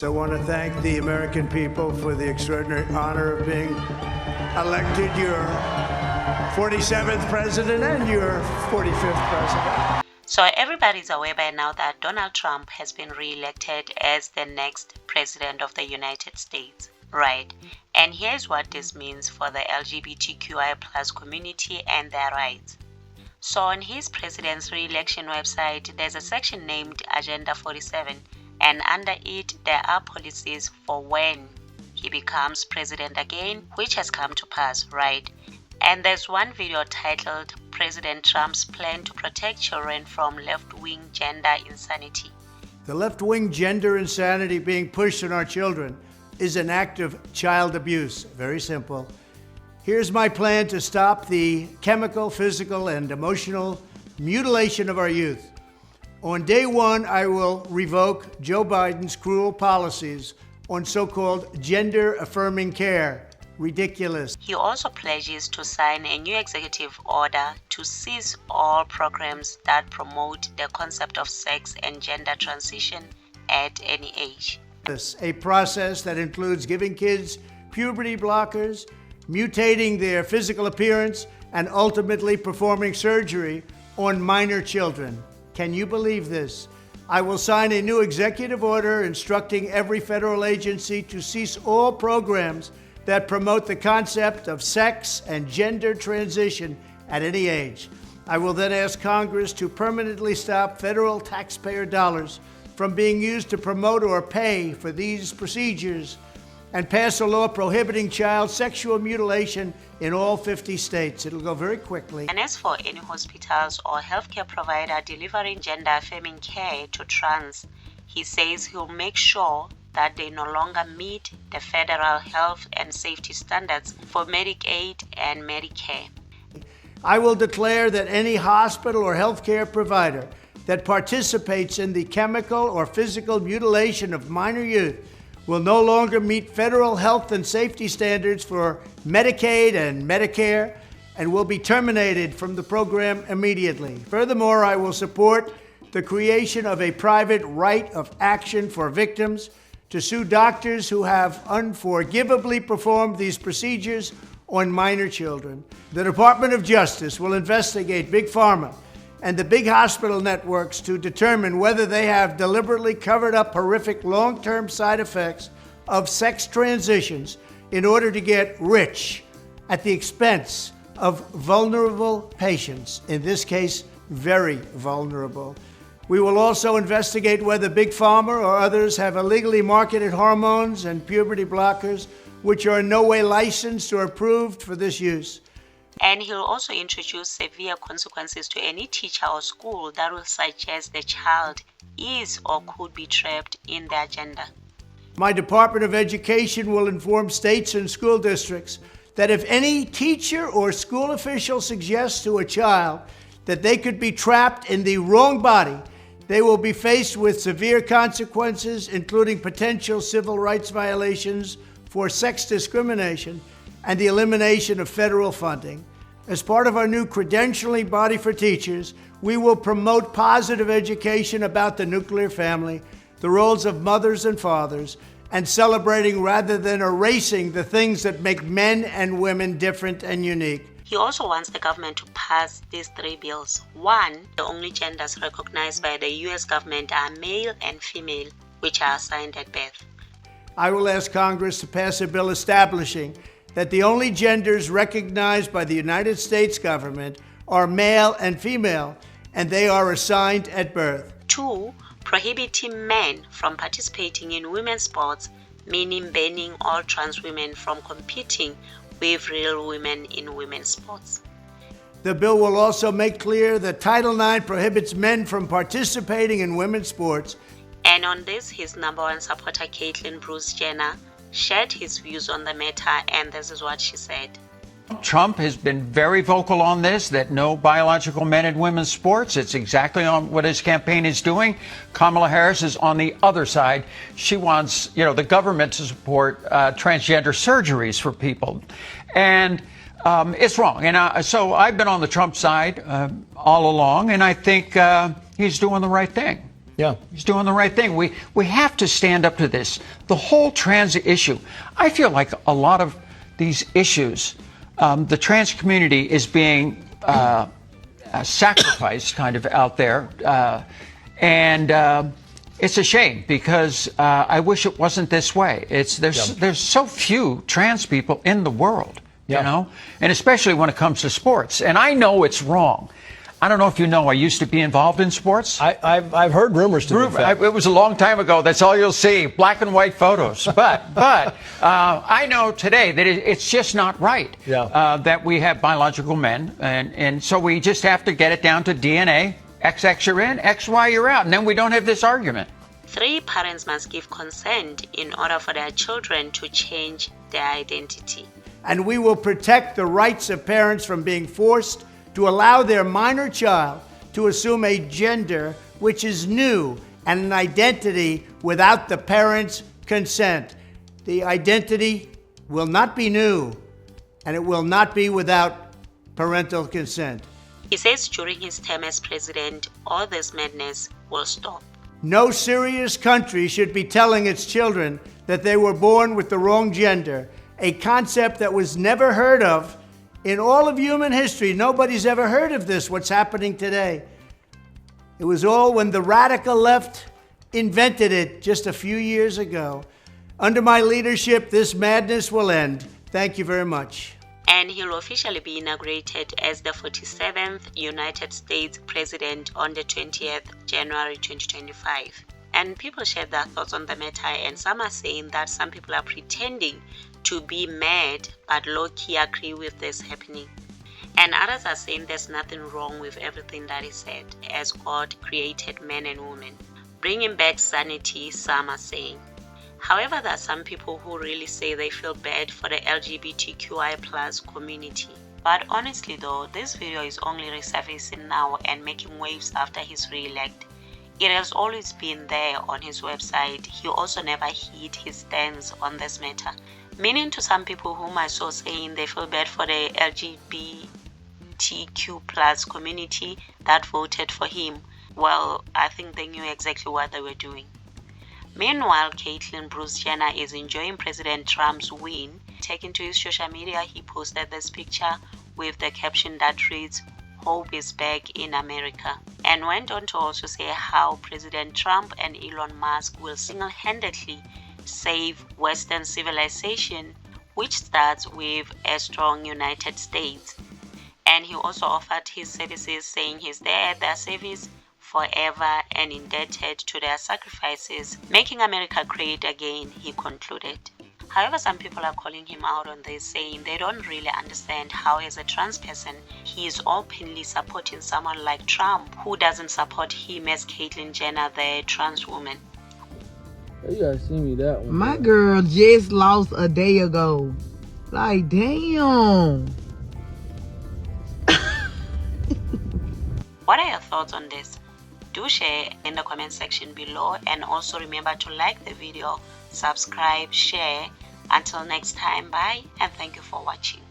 I want to thank the American people for the extraordinary honor of being elected your 47th president and your 45th president. So everybody's aware by now that Donald Trump has been re-elected as the next president of the United States, right? And here's what this means for the LGBTQI plus community and their rights. So on his president's re-election website, there's a section named Agenda 47, and under it there are policies for when he becomes president again, which has come to pass, right? And there's one video titled President Trump's Plan to Protect Children from Left-Wing Gender Insanity. The left-wing gender insanity being pushed on our children is an act of child abuse. Very simple. Here's my plan to stop the chemical, physical, and emotional mutilation of our youth. On day one, I will revoke Joe Biden's cruel policies on so-called gender-affirming care. Ridiculous. He also pledges to sign a new executive order to cease all programs that promote the concept of sex and gender transition at any age. A process that includes giving kids puberty blockers, mutating their physical appearance, and ultimately performing surgery on minor children. Can you believe this? I will sign a new executive order instructing every federal agency to cease all programs that promote the concept of sex and gender transition at any age. I will then ask Congress to permanently stop federal taxpayer dollars from being used to promote or pay for these procedures and pass a law prohibiting child sexual mutilation in all 50 states. It'll go very quickly. And as for any hospitals or healthcare provider delivering gender-affirming care to trans, he says he'll make sure that they no longer meet the federal health and safety standards for Medicaid and Medicare. I will declare that any hospital or healthcare provider that participates in the chemical or physical mutilation of minor youth will no longer meet federal health and safety standards for Medicaid and Medicare and will be terminated from the program immediately. Furthermore, I will support the creation of a private right of action for victims to sue doctors who have unforgivably performed these procedures on minor children. The Department of Justice will investigate Big Pharma and the big hospital networks to determine whether they have deliberately covered up horrific long-term side effects of sex transitions in order to get rich at the expense of vulnerable patients, in this case, very vulnerable. We will also investigate whether Big Pharma or others have illegally marketed hormones and puberty blockers, which are in no way licensed or approved for this use. And he'll also introduce severe consequences to any teacher or school that will suggest the child is or could be trapped in their gender. My Department of Education will inform states and school districts that if any teacher or school official suggests to a child that they could be trapped in the wrong body, they will be faced with severe consequences, including potential civil rights violations for sex discrimination and the elimination of federal funding. As part of our new credentialing body for teachers, we will promote positive education about the nuclear family, the roles of mothers and fathers, and celebrating rather than erasing the things that make men and women different and unique. He also wants the government to pass these 3 bills. 1, the only genders recognized by the U.S. government are male and female, which are assigned at birth. I will ask Congress to pass a bill establishing that the only genders recognized by the United States government are male and female, and they are assigned at birth. 2, prohibiting men from participating in women's sports, meaning banning all trans women from competing with real women in women's sports. The bill will also make clear that Title IX prohibits men from participating in women's sports. And on this, his number one supporter, Caitlyn Bruce Jenner, shared his views on the matter, and this is what she said. Trump has been very vocal on this, that no biological men in women's sports. It's exactly on what his campaign is doing. Kamala Harris is on the other side. She wants, the government to support transgender surgeries for people. And it's wrong. And so I've been on the Trump side all along, and I think he's doing the right thing. Yeah. He's doing the right thing. We have to stand up to this. The whole trans issue, I feel like a lot of these issues, the trans community is being sacrificed kind of out there. And it's a shame because I wish it wasn't this way. There's so few trans people in the world, you know, and especially when it comes to sports. And I know it's wrong. I don't know if you know, I used to be involved in sports. I've heard rumors to that effect. It was a long time ago. That's all you'll see, black and white photos. But I know today that it's just not right that we have biological men. And so we just have to get it down to DNA. XX you're in, XY you're out. And then we don't have this argument. 3 parents must give consent in order for their children to change their identity. And we will protect the rights of parents from being forced to allow their minor child to assume a gender which is new and an identity without the parent's consent. The identity will not be new, and it will not be without parental consent. He says during his term as president, all this madness will stop. No serious country should be telling its children that they were born with the wrong gender, a concept that was never heard of in all of human history. Nobody's ever heard of this, what's happening today. It was all when the radical left invented it just a few years ago. Under my leadership, this madness will end. Thank you very much. And he'll officially be inaugurated as the 47th United States President on the 20th January 2025. And people shared their thoughts on the matter, and some are saying that some people are pretending to be mad but low-key agree with this happening. And others are saying there's nothing wrong with everything that is said, as God created men and women. Bringing back sanity, some are saying. However, there are some people who really say they feel bad for the LGBTQI+ community. But honestly though, this video is only resurfacing now and making waves after he's re-elected. It has always been there on his website. He also never hid his stance on this matter. Meaning to some people whom I saw saying they feel bad for the LGBTQ+ community that voted for him. Well, I think they knew exactly what they were doing. Meanwhile, Caitlyn Bruce Jenner is enjoying President Trump's win. Taking to his social media, he posted this picture with the caption that reads, "Hope is back in America," and went on to also say how President Trump and Elon Musk will single-handedly save Western civilization, which starts with a strong United States. And he also offered his services, saying he's there at their service forever and indebted to their sacrifices, making America great again, he concluded. However, some people are calling him out on this, saying they don't really understand how, as a trans person, he is openly supporting someone like Trump, who doesn't support him as Caitlyn Jenner, the trans woman. You gotta see me that one. My girl just lost a day ago. Like, damn. What are your thoughts on this? Do share in the comment section below, and also remember to like the video, subscribe, share. Until next time, bye, and thank you for watching.